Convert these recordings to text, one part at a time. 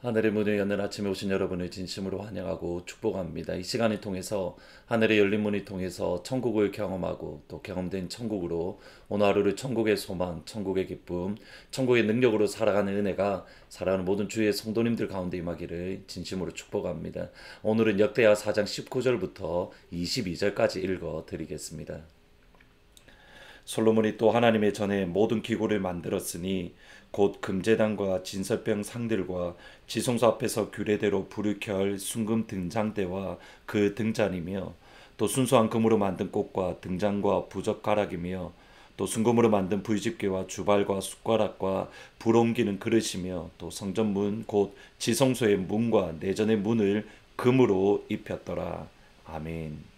하늘의 문을 여는 아침에 오신 여러분을 진심으로 환영하고 축복합니다. 이 시간을 통해서 하늘의 열린 문을 통해서 천국을 경험하고 또 경험된 천국으로 오늘 하루를 천국의 소망, 천국의 기쁨, 천국의 능력으로 살아가는 은혜가 살아가는 모든 주의 성도님들 가운데 임하기를 진심으로 축복합니다. 오늘은 역대하 4장 19절부터 22절까지 읽어드리겠습니다. 솔로몬이 또 하나님의 전에 모든 기구를 만들었으니 곧 금제단과 진설병 상들과 지성소 앞에서 규례대로 불을 켤 순금 등장대와 그 등잔이며 또 순수한 금으로 만든 꽃과 등잔과 부젓가락이며 또 순금으로 만든 불집게와 주발과 숟가락과 불 옮기는 그릇이며 또 성전문 곧 지성소의 문과 내전의 문을 금으로 입혔더라. 아멘.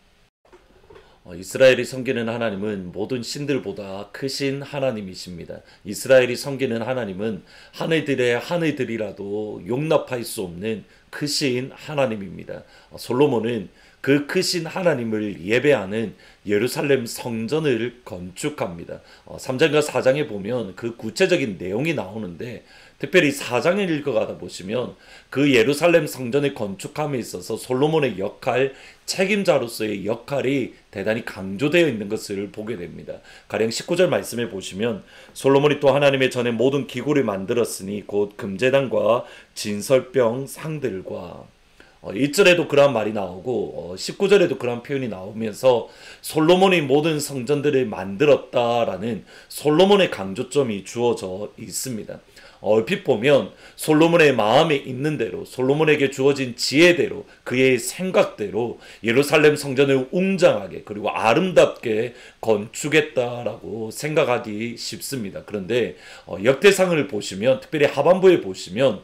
이스라엘이 섬기는 하나님은 모든 신들보다 크신 하나님이십니다. 이스라엘이 섬기는 하나님은 하늘들의 하늘들이라도 용납할 수 없는 크신 하나님입니다. 솔로몬은 그 크신 하나님을 예배하는 예루살렘 성전을 건축합니다. 3장과 4장에 보면 그 구체적인 내용이 나오는데 특별히 4장을 읽어가다 보시면 그 예루살렘 성전을 건축함에 있어서 솔로몬의 역할, 책임자로서의 역할이 대단히 강조되어 있는 것을 보게 됩니다. 가령 19절 말씀에 보시면 솔로몬이 또 하나님의 전에 모든 기구를 만들었으니 곧 금제단과 진설병 상들과 1절에도 그런 말이 나오고 19절에도 그런 표현이 나오면서 솔로몬이 모든 성전들을 만들었다라는 솔로몬의 강조점이 주어져 있습니다. 얼핏 보면 솔로몬의 마음에 있는 대로 솔로몬에게 주어진 지혜대로 그의 생각대로 예루살렘 성전을 웅장하게 그리고 아름답게 건축했다라고 생각하기 쉽습니다. 그런데 역대상을 보시면 특별히 하반부에 보시면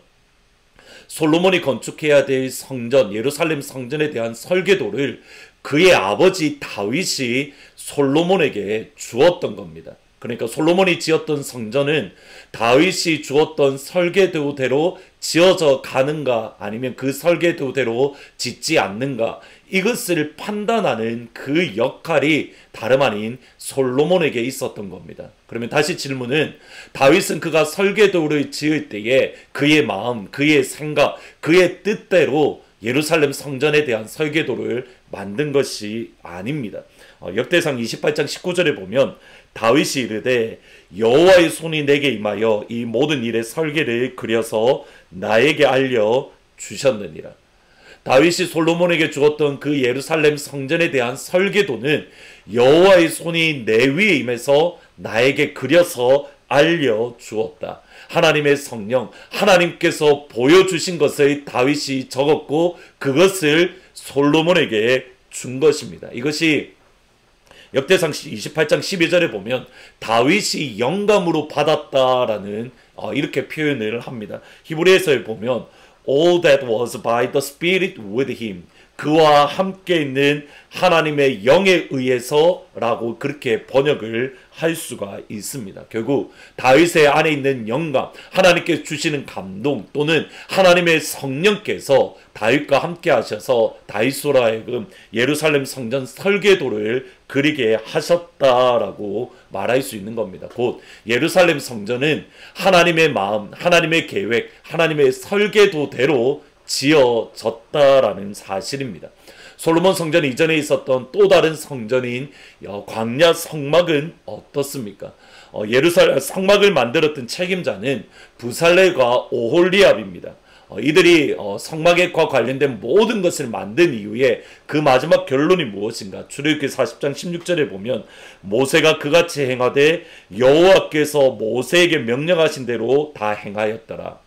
솔로몬이 건축해야 될 성전, 예루살렘 성전에 대한 설계도를 그의 아버지 다윗이 솔로몬에게 주었던 겁니다. 그러니까 솔로몬이 지었던 성전은 다윗이 주었던 설계도대로 지어져 가는가 아니면 그 설계도대로 짓지 않는가 이것을 판단하는 그 역할이 다름 아닌 솔로몬에게 있었던 겁니다. 그러면 다시 질문은 다윗은 그가 설계도를 지을 때에 그의 마음, 그의 생각, 그의 뜻대로 예루살렘 성전에 대한 설계도를 만든 것이 아닙니다. 역대상 28장 19절에 보면 다윗이 이르되 여호와의 손이 내게 임하여 이 모든 일의 설계를 그려서 나에게 알려 주셨느니라. 다윗이 솔로몬에게 주었던 그 예루살렘 성전에 대한 설계도는 여호와의 손이 내 위에 임해서 나에게 그려서 알려 주었다. 하나님의 성령, 하나님께서 보여주신 것을 다윗이 적었고 그것을 솔로몬에게 준 것입니다. 이것이 역대상 28장 12절에 보면 다윗이 영감으로 받았다라는 이렇게 표현을 합니다. 히브리서에 보면 All that was by the Spirit with him. 그와 함께 있는 하나님의 영에 의해서 라고 그렇게 번역을 할 수가 있습니다. 결국 다윗의 안에 있는 영감, 하나님께 주시는 감동 또는 하나님의 성령께서 다윗과 함께 하셔서 다윗으로 하여금 예루살렘 성전 설계도를 그리게 하셨다라고 말할 수 있는 겁니다. 곧 예루살렘 성전은 하나님의 마음, 하나님의 계획, 하나님의 설계도대로 지어졌다라는 사실입니다. 솔로몬 성전 이전에 있었던 또 다른 성전인 광야 성막은 어떻습니까? 예루살렘 성막을 만들었던 책임자는 부살렐과 오홀리압입니다. 이들이 성막과 관련된 모든 것을 만든 이후에 그 마지막 결론이 무엇인가? 출애굽기 40장 16절에 보면 모세가 그같이 행하되 여호와께서 모세에게 명령하신 대로 다 행하였더라.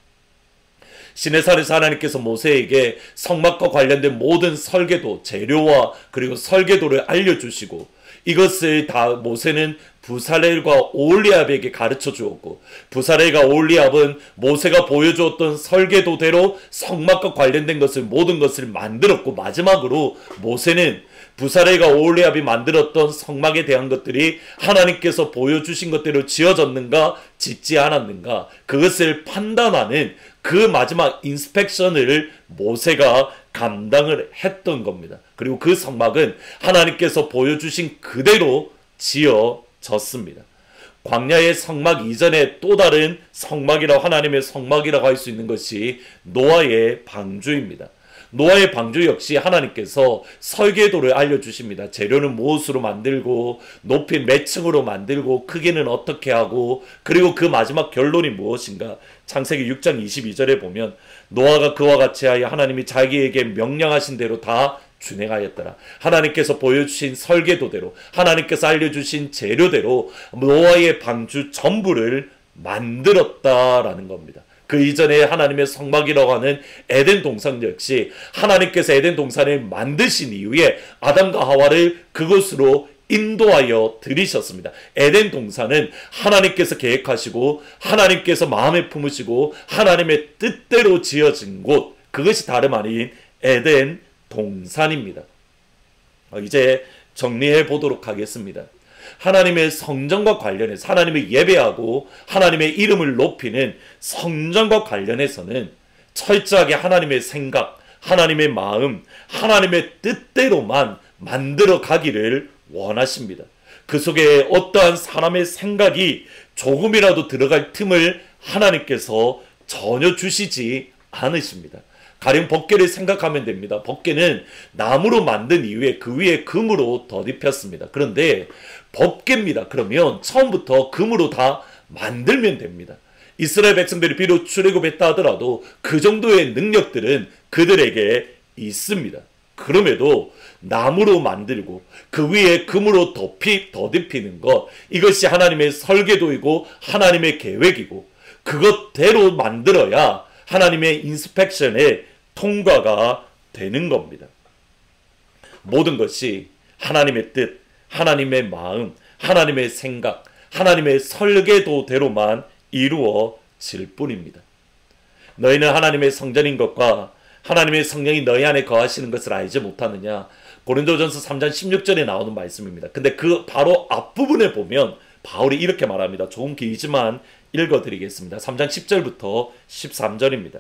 시내산에서 하나님께서 모세에게 성막과 관련된 모든 설계도, 재료와 그리고 설계도를 알려주시고 이것을 다 모세는 부살렐과 오홀리압에게 가르쳐 주었고 부살렐과 오홀리압은 모세가 보여주었던 설계도대로 성막과 관련된 것을 모든 것을 만들었고 마지막으로 모세는 부살렐과 오홀리압이 만들었던 성막에 대한 것들이 하나님께서 보여주신 것대로 지어졌는가 짓지 않았는가 그것을 판단하는 그 마지막 인스펙션을 모세가 감당을 했던 겁니다. 그리고 그 성막은 하나님께서 보여주신 그대로 지어졌습니다. 광야의 성막 이전에 또 다른 성막이라고, 하나님의 성막이라고 할 수 있는 것이 노아의 방주입니다. 노아의 방주 역시 하나님께서 설계도를 알려주십니다. 재료는 무엇으로 만들고, 높이 몇 층으로 만들고, 크기는 어떻게 하고, 그리고 그 마지막 결론이 무엇인가. 창세기 6장 22절에 보면 노아가 그와 같이 하여 하나님이 자기에게 명령하신 대로 다 준행하였더라. 하나님께서 보여주신 설계도대로, 하나님께서 알려주신 재료대로 노아의 방주 전부를 만들었다라는 겁니다. 그 이전에 하나님의 성막이라고 하는 에덴 동산 역시 하나님께서 에덴 동산을 만드신 이후에 아담과 하와를 그곳으로 인도하여 들이셨습니다. 에덴 동산은 하나님께서 계획하시고 하나님께서 마음에 품으시고 하나님의 뜻대로 지어진 곳, 그것이 다름 아닌 에덴 동산입니다. 이제 정리해 보도록 하겠습니다. 하나님의 성전과 관련해서, 하나님을 예배하고 하나님의 이름을 높이는 성전과 관련해서는 철저하게 하나님의 생각, 하나님의 마음, 하나님의 뜻대로만 만들어 가기를 원하십니다. 그 속에 어떠한 사람의 생각이 조금이라도 들어갈 틈을 하나님께서 전혀 주시지 않으십니다. 가령 법궤를 생각하면 됩니다. 법궤는 나무로 만든 이후에 그 위에 금으로 덧입혔습니다. 그런데 법궤입니다. 그러면 처음부터 금으로 다 만들면 됩니다. 이스라엘 백성들이 비록 출애굽했다 하더라도 그 정도의 능력들은 그들에게 있습니다. 그럼에도 나무로 만들고 그 위에 금으로 덧입히는 것, 이것이 하나님의 설계도이고 하나님의 계획이고, 그것대로 만들어야 하나님의 인스펙션에 통과가 되는 겁니다. 모든 것이 하나님의 뜻, 하나님의 마음, 하나님의 생각, 하나님의 설계도대로만 이루어질 뿐입니다. 너희는 하나님의 성전인 것과 하나님의 성령이 너희 안에 거하시는 것을 알지 못하느냐. 고린도전서 3장 16절에 나오는 말씀입니다. 근데 그 바로 앞부분에 보면 바울이 이렇게 말합니다. 조금 길지만 읽어드리겠습니다. 3장 10절부터 13절입니다.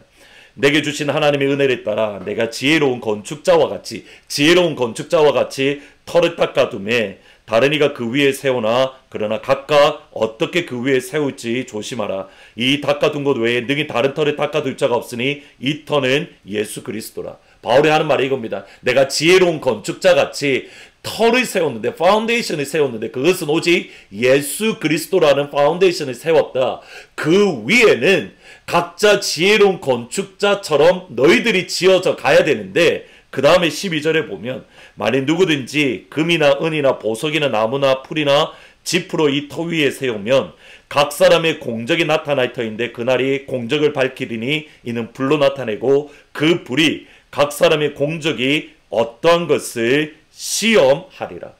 내게 주신 하나님의 은혜를 따라 내가 지혜로운 건축자와 같이 터를 닦아둠에 다른 이가 그 위에 세우나 그러나 각각 어떻게 그 위에 세울지 조심하라. 이 닦아둔 것 외에 능히 다른 터를 닦아둘 자가 없으니 이 터는 예수 그리스도라. 바울이 하는 말이 이겁니다. 내가 지혜로운 건축자같이 터를 세웠는데, 파운데이션을 세웠는데 그것은 오직 예수 그리스도라는 파운데이션을 세웠다. 그 위에는 각자 지혜로운 건축자처럼 너희들이 지어져 가야 되는데, 그 다음에 12절에 보면 만일 누구든지 금이나 은이나 보석이나 나무나 풀이나 지프로 이 터 위에 세우면 각 사람의 공적이 나타날 터인데 그날이 공적을 밝히리니 이는 불로 나타내고 그 불이 각 사람의 공적이 어떠한 것을 시험하리라.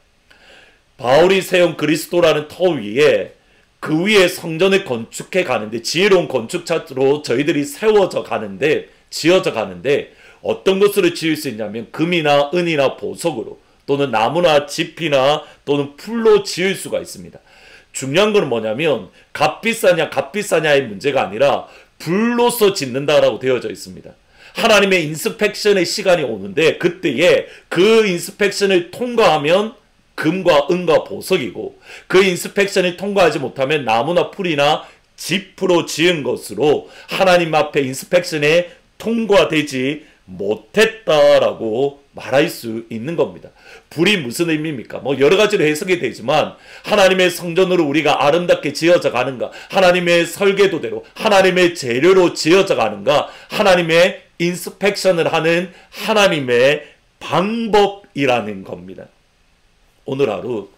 바울이 세운 그리스도라는 터 위에, 그 위에 성전을 건축해 가는데, 지혜로운 건축자로 저희들이 세워져 가는데, 지어져 가는데 어떤 것으로 지을 수 있냐면 금이나 은이나 보석으로, 또는 나무나 지피나 또는 풀로 지을 수가 있습니다. 중요한 건 뭐냐면 값비싸냐의 문제가 아니라 불로서 짓는다라고 되어져 있습니다. 하나님의 인스펙션의 시간이 오는데 그때에 그 인스펙션을 통과하면 금과 은과 보석이고, 그 인스펙션을 통과하지 못하면 나무나 풀이나 지프로 지은 것으로 하나님 앞에 인스펙션에 통과되지 못했다라고 말할 수 있는 겁니다. 불이 무슨 의미입니까? 여러 가지로 해석이 되지만 하나님의 성전으로 우리가 아름답게 지어져 가는가, 하나님의 설계도대로 하나님의 재료로 지어져 가는가, 하나님의 인스펙션을 하는 하나님의 방법이라는 겁니다. 오늘 하루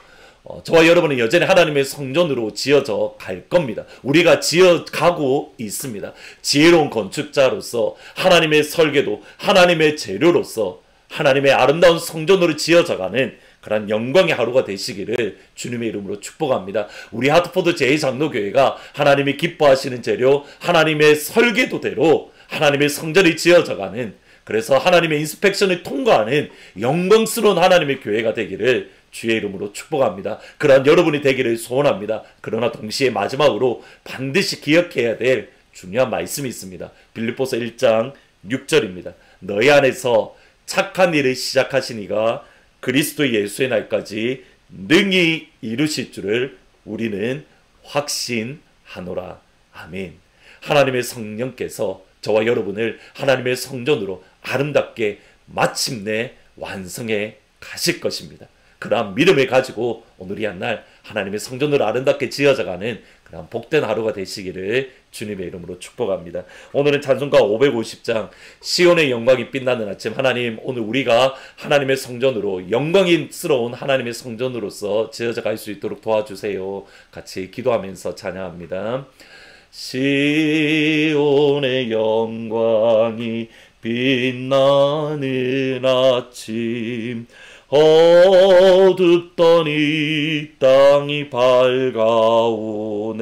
저와 여러분은 여전히 하나님의 성전으로 지어져 갈 겁니다. 우리가 지어가고 있습니다. 지혜로운 건축자로서, 하나님의 설계도, 하나님의 재료로서 하나님의 아름다운 성전으로 지어져가는 그런 영광의 하루가 되시기를 주님의 이름으로 축복합니다. 우리 하트포드 제2장로교회가 하나님이 기뻐하시는 재료, 하나님의 설계도대로 하나님의 성전이 지어져가는, 그래서 하나님의 인스펙션을 통과하는 영광스러운 하나님의 교회가 되기를 주의 이름으로 축복합니다. 그러한 여러분이 되기를 소원합니다. 그러나 동시에 마지막으로 반드시 기억해야 될 중요한 말씀이 있습니다. 빌립보서 1장 6절입니다. 너희 안에서 착한 일을 시작하신 이가 그리스도 예수의 날까지 능히 이루실 줄을 우리는 확신하노라. 아멘. 하나님의 성령께서 저와 여러분을 하나님의 성전으로 아름답게 마침내 완성해 가실 것입니다. 그러한 믿음을 가지고 오늘 이 한날 하나님의 성전으로 아름답게 지어져가는 그런 복된 하루가 되시기를 주님의 이름으로 축복합니다. 오늘은 찬송가 550장 시온의 영광이 빛나는 아침. 하나님, 오늘 우리가 하나님의 성전으로, 영광스러운 하나님의 성전으로서 지어져 갈 수 있도록 도와주세요. 같이 기도하면서 찬양합니다. 시온의 영광이 빛나는 아침, 어둡던 이 땅이 밝아오네.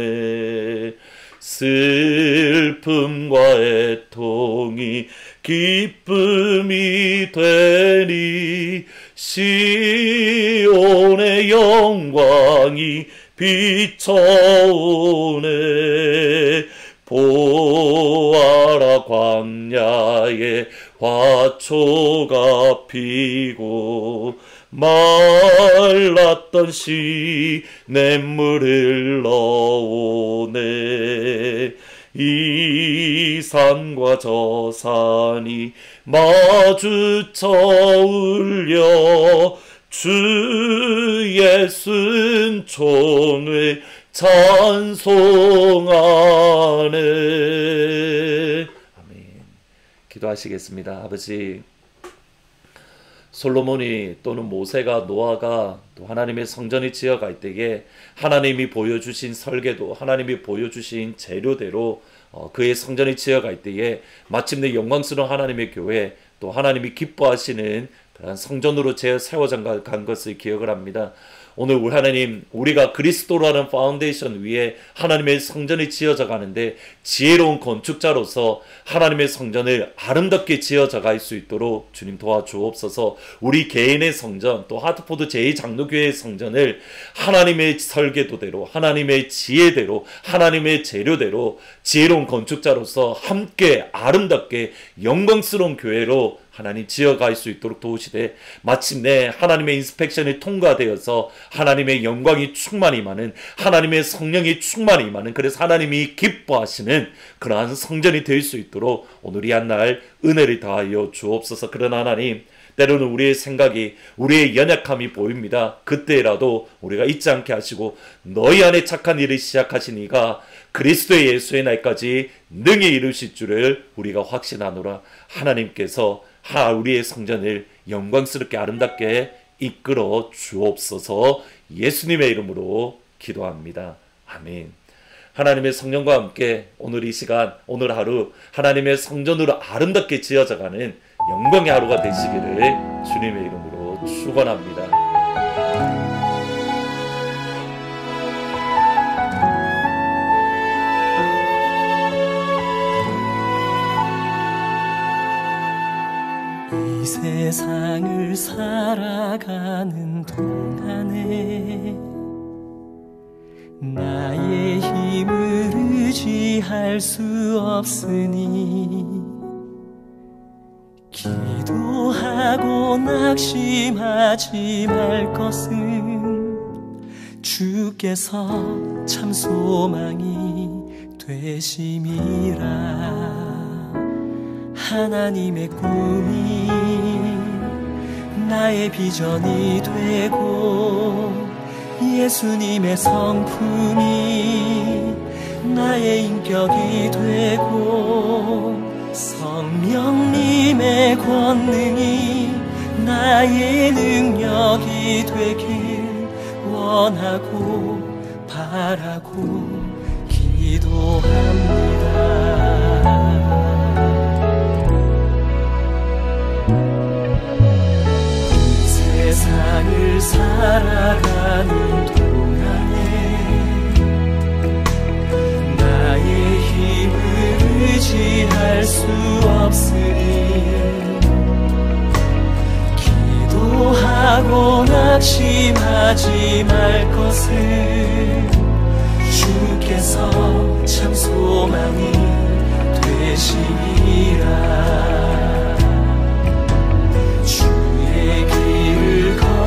슬픔과 애통이 기쁨이 되니 시온의 영광이 비춰오네. 보아라 광야에 화초가 피고 말랐던 시냇물을 넣어오네. 이 산과 저 산이 마주쳐 울려 주 예수는 총을 찬송하네. 아멘. 기도하시겠습니다. 아버지, 솔로몬이 또는 모세가, 노아가 또 하나님의 성전이 지어갈 때에 하나님이 보여주신 설계도, 하나님이 보여주신 재료대로 그의 성전이 지어갈 때에 마침내 영광스러운 하나님의 교회, 또 하나님이 기뻐하시는 그런 성전으로 세워져 간 것을 기억을 합니다. 오늘 우리 하나님, 우리가 그리스도라는 파운데이션 위에 하나님의 성전이 지어져 가는데 지혜로운 건축자로서 하나님의 성전을 아름답게 지어져 갈 수 있도록 주님 도와주옵소서. 우리 개인의 성전, 또 하트포드 제2장로교회의 성전을 하나님의 설계도대로, 하나님의 지혜대로, 하나님의 재료대로 지혜로운 건축자로서 함께 아름답게 영광스러운 교회로 하나님 지어갈 수 있도록 도우시되, 마침내 하나님의 인스펙션이 통과되어서 하나님의 영광이 충만히 임하는, 하나님의 성령이 충만히 임하는, 그래서 하나님이 기뻐하시는 그러한 성전이 될 수 있도록 오늘 이 한날 은혜를 다하여 주옵소서. 그러나 하나님, 때로는 우리의 생각이, 우리의 연약함이 보입니다. 그때라도 우리가 잊지 않게 하시고, 너희 안에 착한 일을 시작하신 이가 그리스도의 예수의 날까지 능히 이루실 줄을 우리가 확신하노라. 하나님께서 우리의 성전을 영광스럽게 아름답게 이끌어 주옵소서. 예수님의 이름으로 기도합니다. 아멘. 하나님의 성령과 함께 오늘 이 시간, 오늘 하루 하나님의 성전으로 아름답게 지어져가는 영광의 하루가 되시기를 주님의 이름으로 축원합니다. 이 세상을 살아가는 동안에 나의 힘을 의지할 수 없으니 기도하고 낙심하지 말 것은 주께서 참 소망이 되심이라. 하나님의 꿈이 나의 비전이 되고 예수님의 성품이 나의 인격이 되고 성령님의 권능이 나의 능력이 되길 원하고 바라고 기도합니다. 세상을 살아가는 동안에 나의 힘을 의지할 수 없으니 기도하고 낙심하지 말 것은 주께서 참 소망이 되시리라.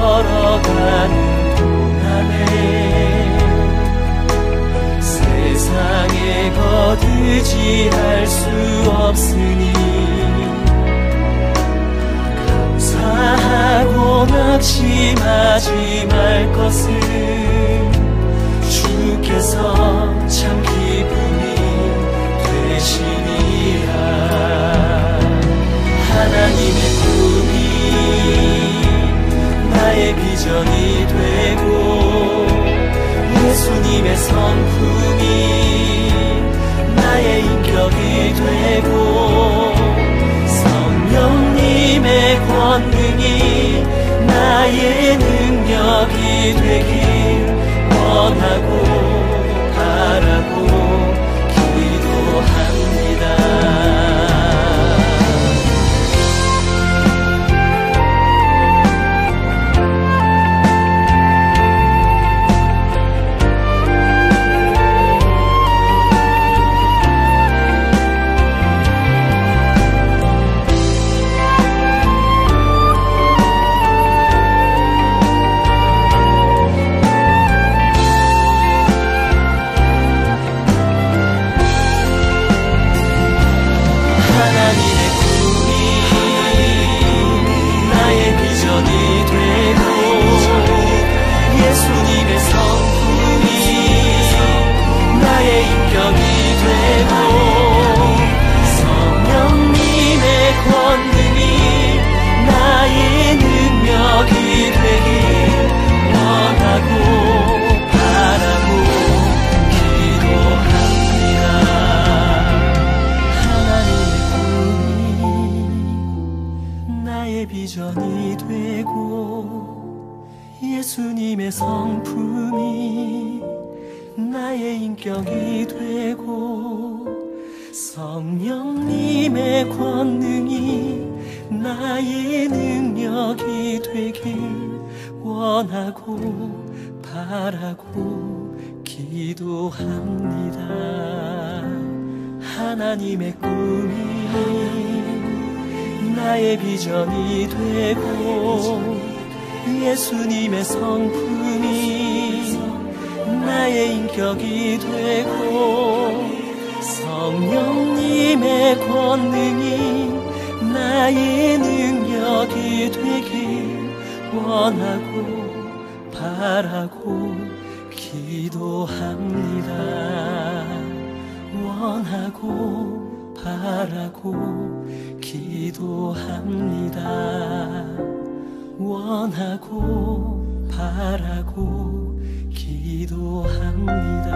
걸어가는 동안에 의지할 수 없으니 감사하고 낙심하지 말 것을 주께서 참 기쁨이 되시니라. 하나님의 꿈이 나의 비전이 되고 예수님의 성품이 나의 인격이 되고 성령님의 권능이 나의 능력이 되길 원하고 바라고 기도합니다. 비전이 되고 예수님의 성품이 나의 인격이 되고 성령님의 권능이 나의 능력이 되길 원하고 바라고 기도합니다. 하나님의 꿈이 나의 비전이 되고 예수님의 성품이 나의 인격이 되고 성령님의 권능이 나의 능력이 되길 원하고 바라고 기도합니다. 원하고 바라고 기도합니다. 원하고 바라고 기도합니다.